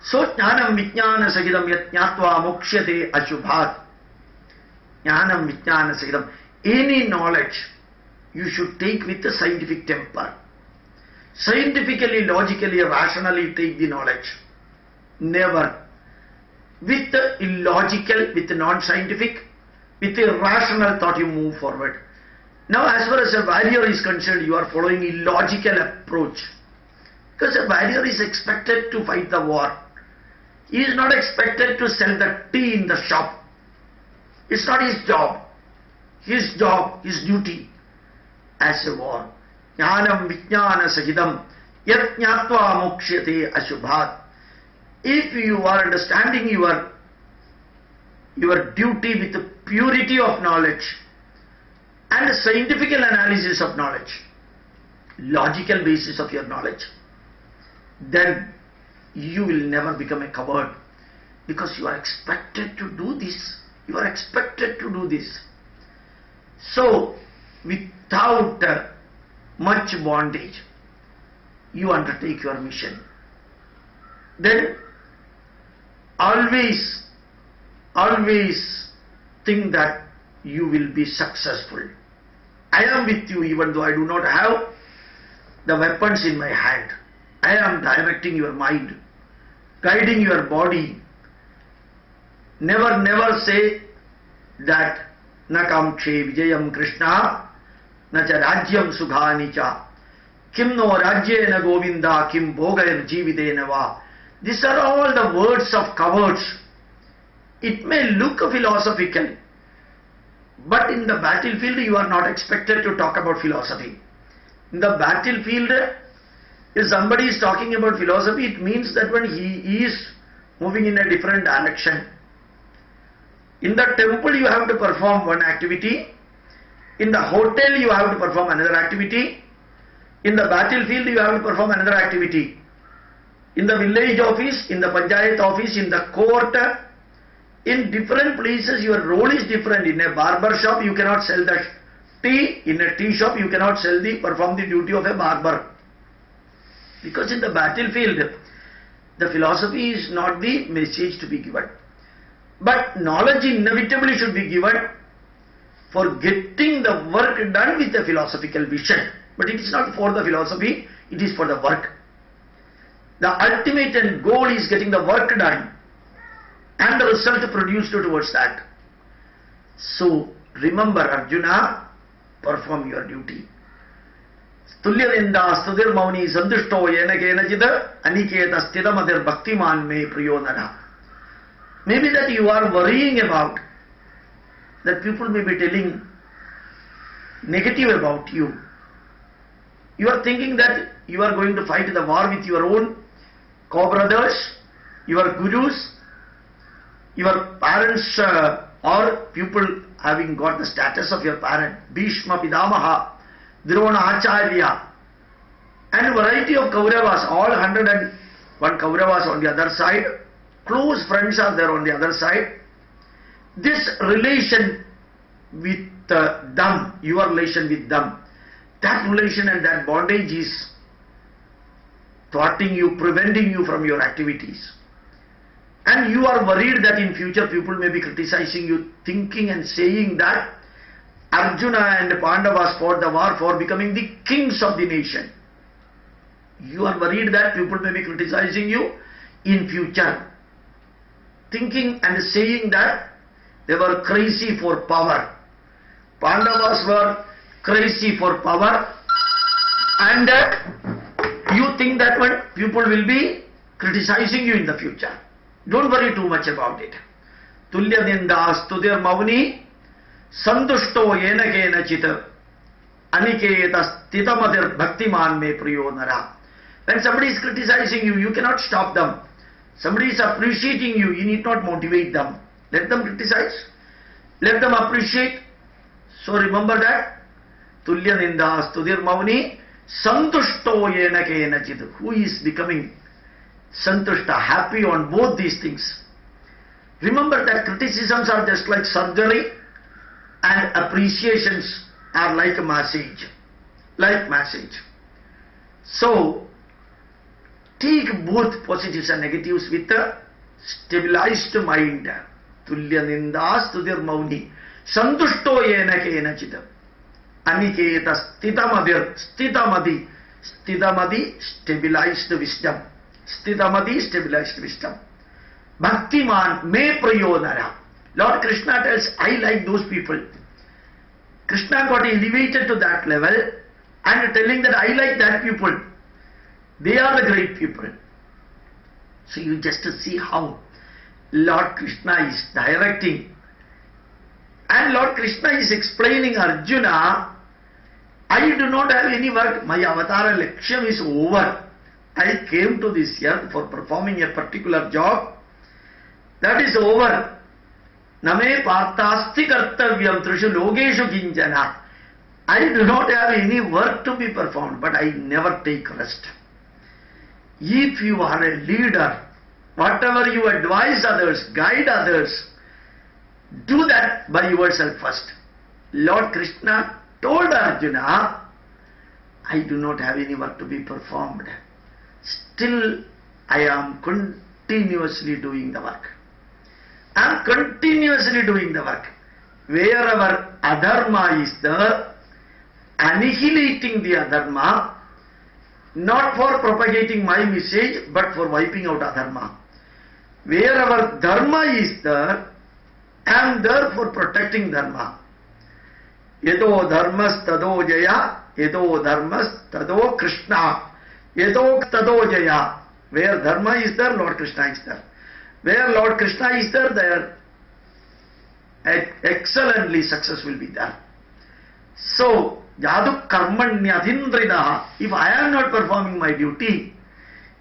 So jnanam vijnana sagidam yat jnatva moksyate ashubhat. Jnanam vijnana sagidam. Any knowledge you should take with a scientific temper. Scientifically, logically, rationally take the knowledge. Never. With the illogical, with the non-scientific, with a rational thought you move forward. Now as far as a warrior is concerned, you are following illogical approach. Because a warrior is expected to fight the war. He is not expected to sell the tea in the shop. It's not his job. His job, his duty as a war. Jnanam vijnana sahidam yat jnatva moksyate ashubhat. If you are understanding your duty with the purity of knowledge and scientific analysis of knowledge, logical basis of your knowledge, then you will never become a coward, because you are expected to do this. You are expected to do this. So, without much bondage, you undertake your mission. Then, always think that you will be successful. I am with you even though I do not have the weapons in my hand. I am directing your mind, guiding your body. Never say that na kamkshe vijayam Krishna na cha rajyam sukhani cha kim no rajyena govinda kim bhogayar jividena va. These are all the words of cowards. It may look philosophical, but in the battlefield you are not expected to talk about philosophy. In the battlefield, if somebody is talking about philosophy, it means that when he is moving in a different direction. In the temple you have to perform one activity. In the hotel you have to perform another activity. In the battlefield you have to perform another activity. In the village office, in the panchayat office, in the court, in different places your role is different. In a barber shop you cannot sell the tea. In a tea shop you cannot perform the duty of a barber. Because in the battlefield, the philosophy is not the message to be given. But knowledge inevitably should be given for getting the work done with a philosophical vision. But it is not for the philosophy, it is for the work. The ultimate and goal is getting the work done and the result produced towards that. So remember, Arjuna, perform your duty. Tulya ninda studir mauni sandushto yena kenachita aniketa stidamadir bhaktiman me priyonara. Maybe that you are worrying about, that people may be telling negative about you. You are thinking that you are going to fight the war with your own co-brothers, your gurus, your parents, or people having got the status of your parent, Bhishma Pidamaha, Drona Acharya, and variety of Kauravas, all 101 Kauravas on the other side, close friends are there on the other side. This relation with them, your relation with them, that relation and that bondage is thwarting you, preventing you from your activities. And you are worried that in future people may be criticizing you, thinking and saying that Arjuna and Pandavas fought the war for becoming the kings of the nation. You are worried that people may be criticizing you in future, thinking and saying that they were crazy for power. Pandavas were crazy for power, and you think that when people will be criticizing you in the future. Don't worry too much about it. Tulya ninda studir mauni santushto yena kena chita aniketa stitamadir bhaktiman me priyonara. When somebody is criticizing you, you cannot stop them. Somebody is appreciating you, you need not motivate them. Let them criticize. Let them appreciate. So remember that. Tulya ninda studir mauni santushto yena kena chita. Who is becoming santushta, happy on both these things. Remember that criticisms are just like surgery and appreciations are like a massage. Like massage. So, take both positives and negatives with a stabilized mind. Tulya ninda studir mauni santushto yena kena chita aniketa stitamadi stabilized wisdom. Sthitamadi, stabilized wisdom. Bhaktiman me prayonara. Lord Krishna tells, I like those people. Krishna got elevated to that level and telling that I like that people. They are the great people. So you just see how Lord Krishna is directing. And Lord Krishna is explaining Arjuna, I do not have any work. My avatara laksham is over. I came to this earth for performing a particular job. That is over. Name partasti kartavyam trishu logeshu kinjana. I do not have any work to be performed, but I never take rest. If you are a leader, whatever you advise others, guide others, do that by yourself first. Lord Krishna told Arjuna, I do not have any work to be performed. Still, I am continuously doing the work. I am continuously doing the work. Wherever adharma is there, annihilating the adharma, not for propagating my message, but for wiping out adharma. Wherever dharma is there, I am there for protecting dharma. Yedo dharmas tado jaya, yedo dharmas tado Krishna. Yedok tado jaya. Where dharma is there, Lord Krishna is there. Where Lord Krishna is there, there excellently success will be there. So, yadu karmanyadhindridaha. If I am not performing my duty,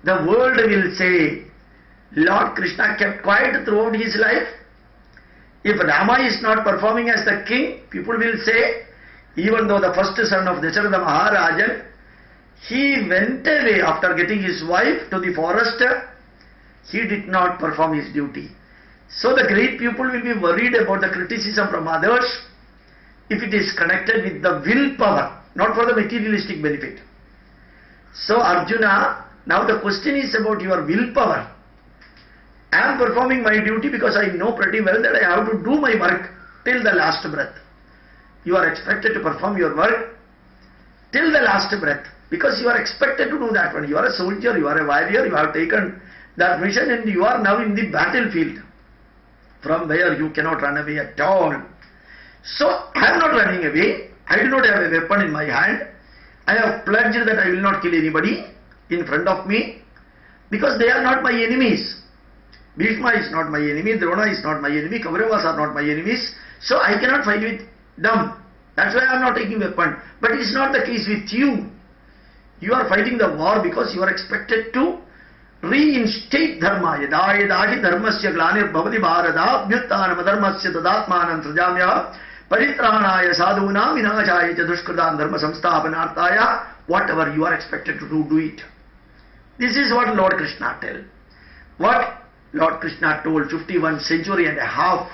the world will say, Lord Krishna kept quiet throughout his life. If Rama is not performing as the king, people will say, even though the first son of Dasharatha Maharajan, he went away after getting his wife to the forest, he did not perform his duty. So the great people will be worried about the criticism from others if it is connected with the willpower, not for the materialistic benefit. So Arjuna, now the question is about your willpower. I am performing my duty because I know pretty well that I have to do my work till the last breath. You are expected to perform your work till the last breath. Because you are expected to do that one. You are a soldier, you are a warrior, you have taken that mission and you are now in the battlefield. From where you cannot run away at all. So, I am not running away. I do not have a weapon in my hand. I have pledged that I will not kill anybody in front of me, because they are not my enemies. Bhishma is not my enemy, Drona is not my enemy, Kauravas are not my enemies, so I cannot fight with them. That's why I am not taking weapon. But it is not the case with you. You are fighting the war because you are expected to reinstate dharma. Yada yada hi dharmasya glanir bhavati bharata abhyuttanam adharmasya tadatmanam srajamya paritranaya sadhunam vinachaya cha dushkritam dharma samsthapanarthaya. Whatever you are expected to do, do it. This is what Lord Krishna tells. What Lord Krishna told 51 century and a half.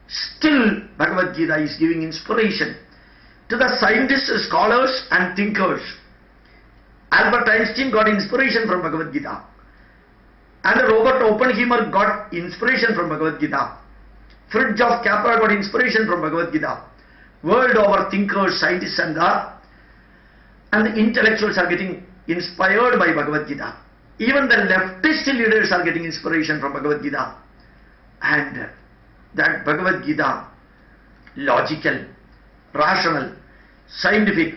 Still Bhagavad Gita is giving inspiration to the scientists, scholars and thinkers. Albert Einstein got inspiration from Bhagavad Gita. And Robert Oppenheimer got inspiration from Bhagavad Gita. Fritjof Capra got inspiration from Bhagavad Gita. World over thinkers, scientists and the intellectuals are getting inspired by Bhagavad Gita. Even the leftist leaders are getting inspiration from Bhagavad Gita. And that Bhagavad Gita, logical, rational, scientific.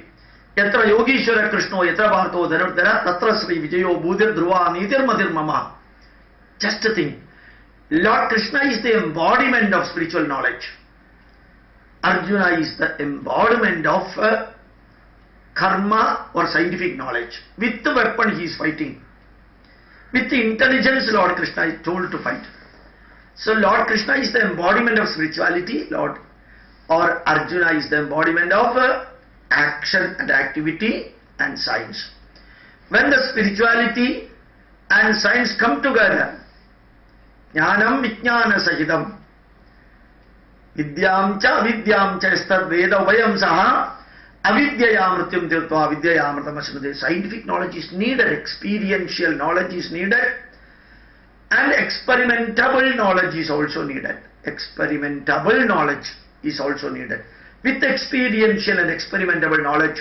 Yatra Yogishwara Krishno Yatra Bharto Dhanurdhara Tatra Sri Vijayo Budhir Dhruva Nitir Madir Mama. Just a thing. Lord Krishna is the embodiment of spiritual knowledge. Arjuna is the embodiment of karma or scientific knowledge. With the weapon he is fighting. With the intelligence Lord Krishna is told to fight. So Lord Krishna is the embodiment of spirituality, or Arjuna is the embodiment of action and activity and science. When the spirituality and science come together, jnanam vijnana sahitam vidyam cha avidyam cha istad veda vayam saha avidyaya mrityam tirtva avidyaya amritam asmade. Scientific knowledge is needed, experiential knowledge is needed, and experimentable knowledge is also needed. Experimentable knowledge is also needed. With experiential and experimentable knowledge,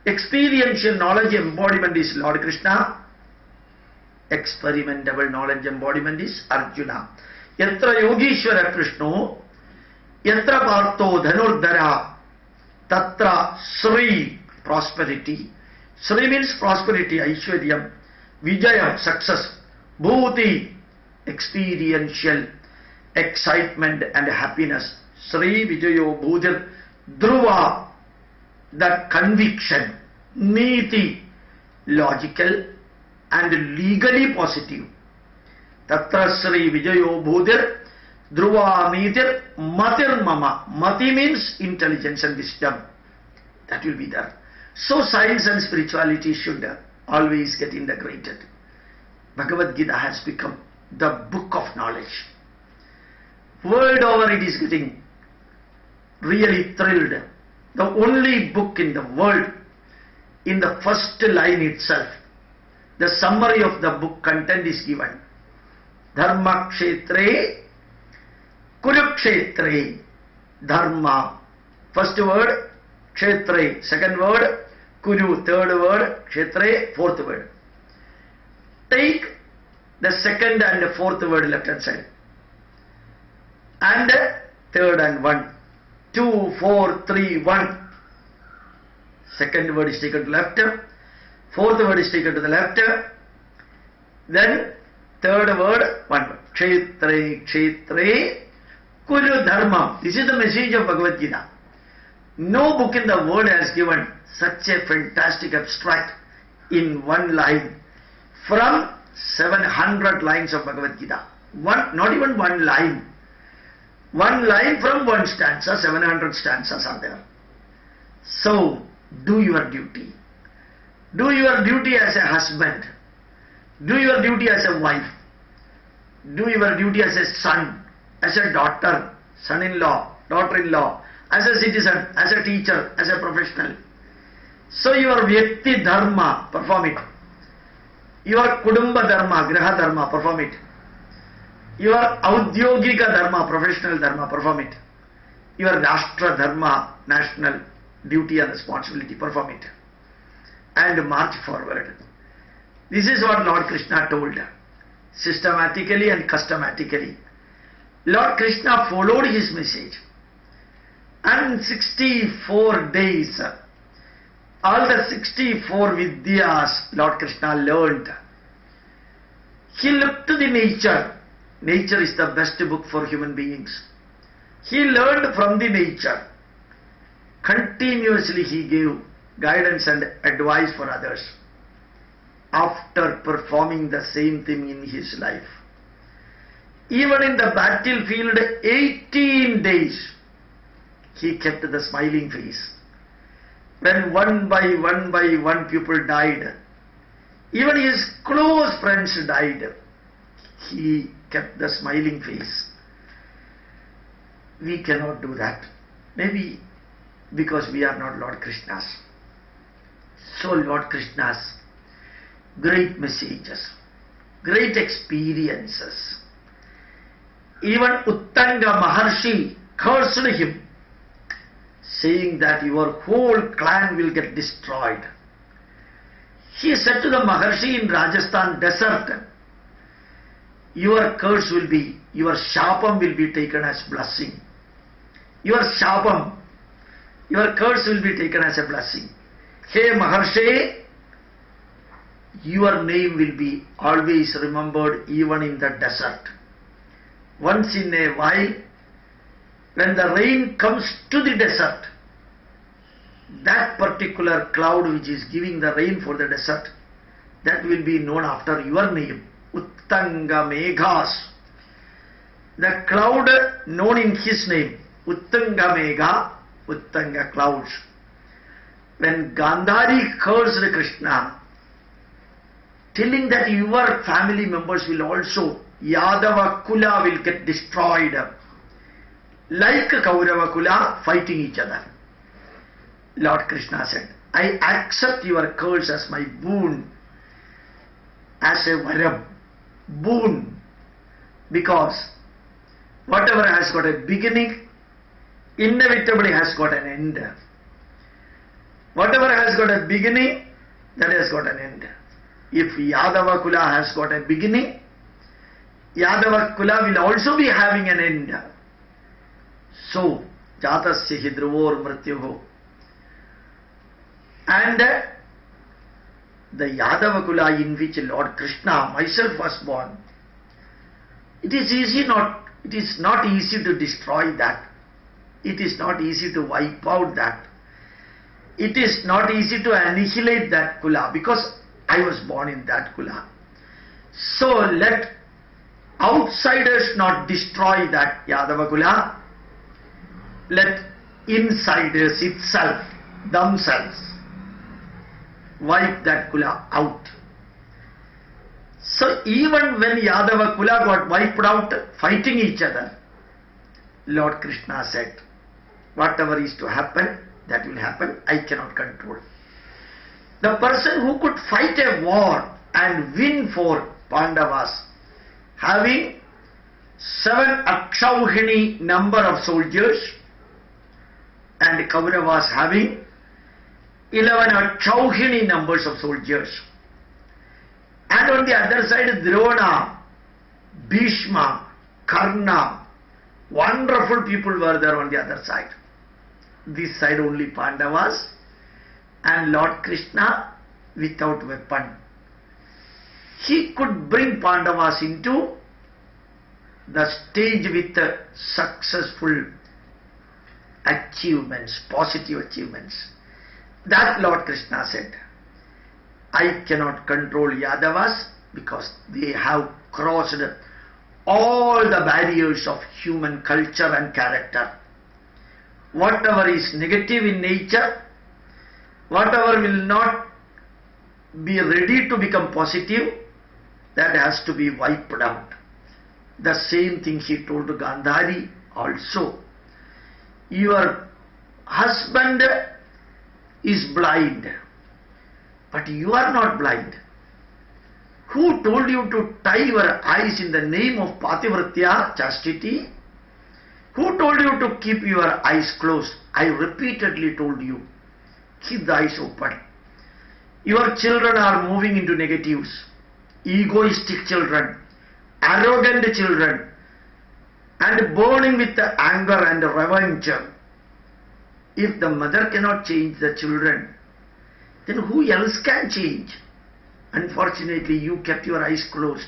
experiential knowledge embodiment is Lord Krishna, experimentable knowledge embodiment is Arjuna. Yatra Yogishwara Krishno, Yatra Partho Dhanurdhara, Tatra Sri, prosperity. Sri means prosperity, Aishwaryam, Vijayam, success, Bhuti, experiential excitement and happiness. Sri Vijayo Bhutir, Dhruva, the conviction, Niti, logical and legally positive. Tatra Sri Vijayo Bhutir, Dhruva Nitir, Matir Mama. Mati means intelligence and wisdom. That will be there. So science and spirituality should always get integrated. Bhagavad Gita has become the book of knowledge. World over it is getting really thrilled. The only book in the world, in the first line itself, the summary of the book content is given. Dharma kshetre, kurukshetre, dharma. First word, kshetre. Second word, kuru. Third word, kshetre. Fourth word. Take the second and the fourth word left hand side. And third and 1. 2, 4, 3, 1. Second word is taken to left. Fourth word is taken to the left. Then third word, 1 word. Kshetre, kshetre, kuru dharma. This is the message of Bhagavad Gita. No book in the world has given such a fantastic abstract in one line from 700 lines of Bhagavad Gita. Not even one line. One line from one stanza, 700 stanzas are there. So, do your duty. Do your duty as a husband. Do your duty as a wife. Do your duty as a son, as a daughter, son-in-law, daughter-in-law, as a citizen, as a teacher, as a professional. So your Vyakti Dharma, perform it. Your Kudumba Dharma, Graha Dharma, perform it. Your Audyogika Dharma, professional Dharma, perform it. Your Rashtra Dharma, national duty and responsibility, perform it. And march forward. This is what Lord Krishna told, systematically and custommatically. Lord Krishna followed his message. And 64 days, all the 64 Vidyas Lord Krishna learned. He looked to the nature. Nature is the best book for human beings. He learned from the nature. Continuously he gave guidance and advice for others. After performing the same thing in his life, even in the battlefield, 18 days, he kept the smiling face. When one by one people died, even his close friends died, he kept the smiling face. We cannot do that. Maybe because we are not Lord Krishna's. So Lord Krishna's great messages, great experiences. Even Uttanga Maharshi cursed him, saying that your whole clan will get destroyed. He said to the Maharshi in Rajasthan desert, your curse will be, your shapam will be taken as blessing. Your shapam, your curse will be taken as a blessing. Hey Maharshi, your name will be always remembered even in the desert. Once in a while, when the rain comes to the desert, that particular cloud which is giving the rain for the desert, that will be known after your name, Uttanga Meghas. The cloud known in his name, Uttanga Megha, Uttanga clouds. When Gandhari cursed Krishna, telling that your family members will also, Yadava Kula will get destroyed, like Kaurava Kula fighting each other. Lord Krishna said, I accept your curse as my boon, as a varam, boon, because whatever has got a beginning, inevitably has got an end. Whatever has got a beginning, that has got an end. If Yadava Kula has got a beginning, Yadava Kula will also be having an end. So, Jatasya Hidruvor Mrityuho. And the Yadava Kula in which Lord Krishna, myself, was born, it is not easy to destroy that. It is not easy to wipe out that. It is not easy to annihilate that Kula, because I was born in that Kula. So let outsiders not destroy that Yadava Kula. Let insiders itself, themselves, wipe that Kula out. So even when Yadava Kula got wiped out fighting each other, Lord Krishna said, whatever is to happen, that will happen, I cannot control. The person who could fight a war and win for Pandavas, having 7 Akshauhini number of soldiers, and Kauravas having 11 Akshauhini numbers of soldiers. And on the other side, Drona, Bhishma, Karna, wonderful people were there on the other side. This side only Pandavas and Lord Krishna without weapon. He could bring Pandavas into the stage with successful achievements, positive achievements. That Lord Krishna said, I cannot control Yadavas because they have crossed all the barriers of human culture and character. Whatever is negative in nature, whatever will not be ready to become positive, that has to be wiped out. The same thing he told to Gandhari also. Your husband is blind, but you are not blind. Who told you to tie your eyes in the name of Pativritya, chastity? Who told you to keep your eyes closed? I repeatedly told you, keep the eyes open. Your children are moving into negatives, egoistic children, arrogant children, and burning with the anger and revenge. If the mother cannot change the children, then who else can change? Unfortunately, you kept your eyes closed.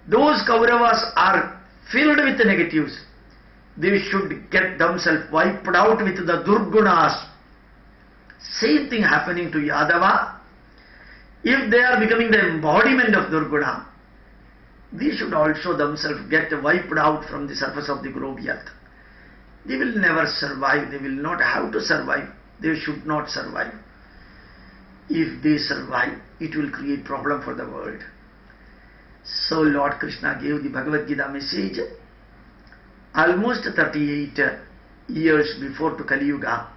Those Kauravas are filled with the negatives. They should get themselves wiped out with the Durgunas. Same thing happening to Yadava. If they are becoming the embodiment of Durguna, they should also themselves get wiped out from the surface of the globe earth. They will never survive. They will not have to survive. They should not survive. If they survive, it will create problem for the world. So Lord Krishna gave the Bhagavad Gita message almost 38 years before to Kali Yuga.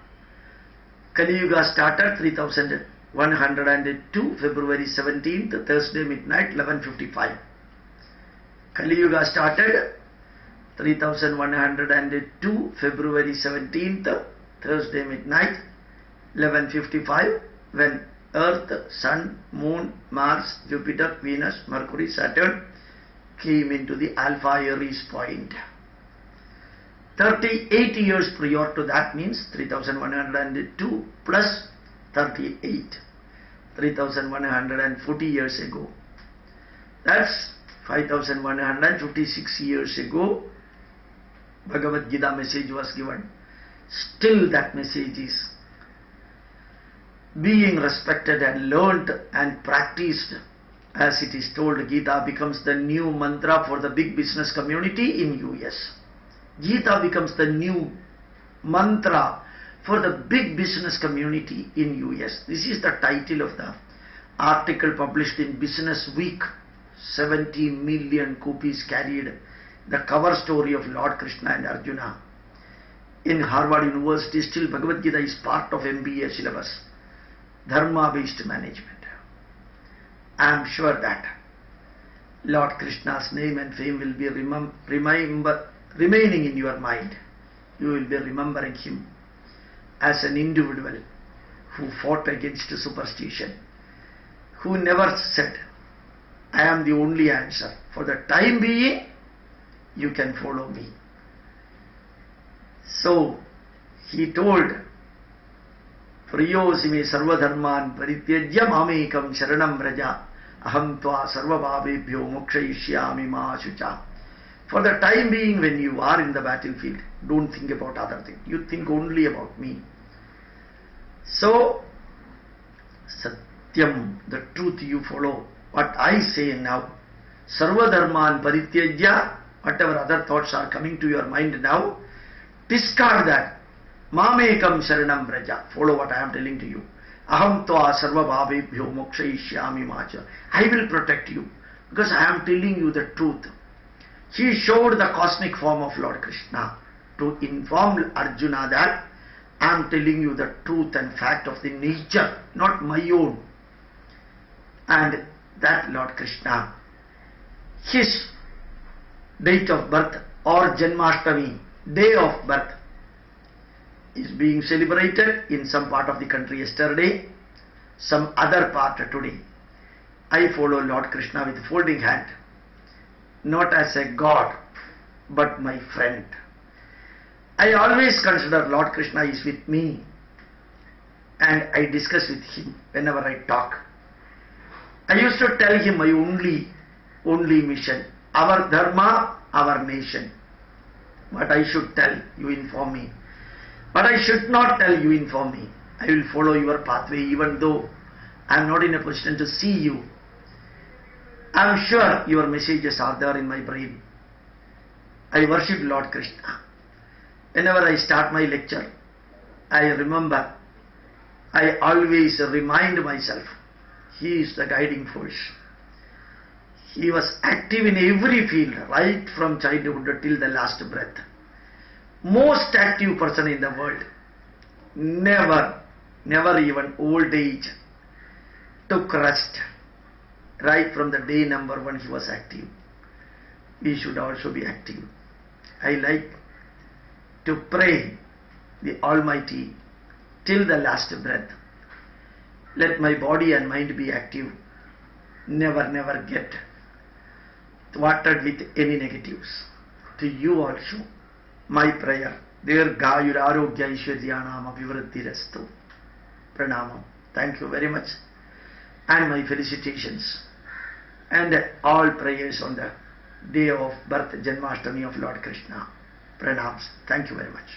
Kali Yuga started 3102 February 17th, Thursday midnight, 11:55. Kali Yuga started 3102 February 17th, Thursday midnight, 11:55, when Earth, Sun, Moon, Mars, Jupiter, Venus, Mercury, Saturn came into the Alpha Aries point. 38 years prior to that means 3102 plus 38, 3140 years ago. That's 5156 years ago Bhagavad Gita message was given. Still that message is being respected and learnt and practiced. As it is told, Geetha becomes the new mantra for the big business community in US. Geetha becomes the new mantra for the big business community in US. This is the title of the article published in Business Week. 70 million copies carried the cover story of Lord Krishna and Arjuna. In Harvard University, still Bhagavad Gita is part of MBA syllabus, dharma based management. I am sure that Lord Krishna's name and fame will be remaining in your mind. You will be remembering him as an individual who fought against superstition, who never said, I am the only answer. For the time being, you can follow me. So, he told, Priyosime sarvadharman parityajya mamekam sharanam vraja aham tva sarvabhavebhyo mokshayishyami ma shucha. For the time being, when you are in the battlefield, don't think about other things. You think only about me. So, Satyam, the truth you follow. What I say now, sarvadharman parityajya, whatever other thoughts are coming to your mind now, discard that. Mamekam sharanam vraja. Follow what I am telling to you. Aham tva sarva bhavebhyo mokshayishyami macha. I will protect you because I am telling you the truth. He showed the cosmic form of Lord Krishna to inform Arjuna that I am telling you the truth and fact of the nature, not my own. And that Lord Krishna, his date of birth or Janmashtami, day of birth, is being celebrated in some part of the country yesterday, some other part today. I follow Lord Krishna with folding hand, not as a god, but my friend. I always consider Lord Krishna is with me and I discuss with him whenever I talk. I used to tell him my only mission, our dharma, our nation. What I should tell, you inform me. But I should not tell, you inform me. I will follow your pathway even though I am not in a position to see you. I am sure your messages are there in my brain. I worship Lord Krishna. Whenever I start my lecture, I remember, I always remind myself, he is the guiding force. He was active in every field, right from childhood till the last breath. Most active person in the world. Never even old age took rest. Right from the day number one he was active. We should also be active. I like to pray the Almighty till the last breath. Let my body and mind be active. Never get thwarted with any negatives. To you also, my prayer. Dirghayurarogya Aishwaryanam Abhivriddhirastu. Pranamam. Thank you very much. And my felicitations. And all prayers on the day of birth, Janmashtami of Lord Krishna. Pranams. Thank you very much.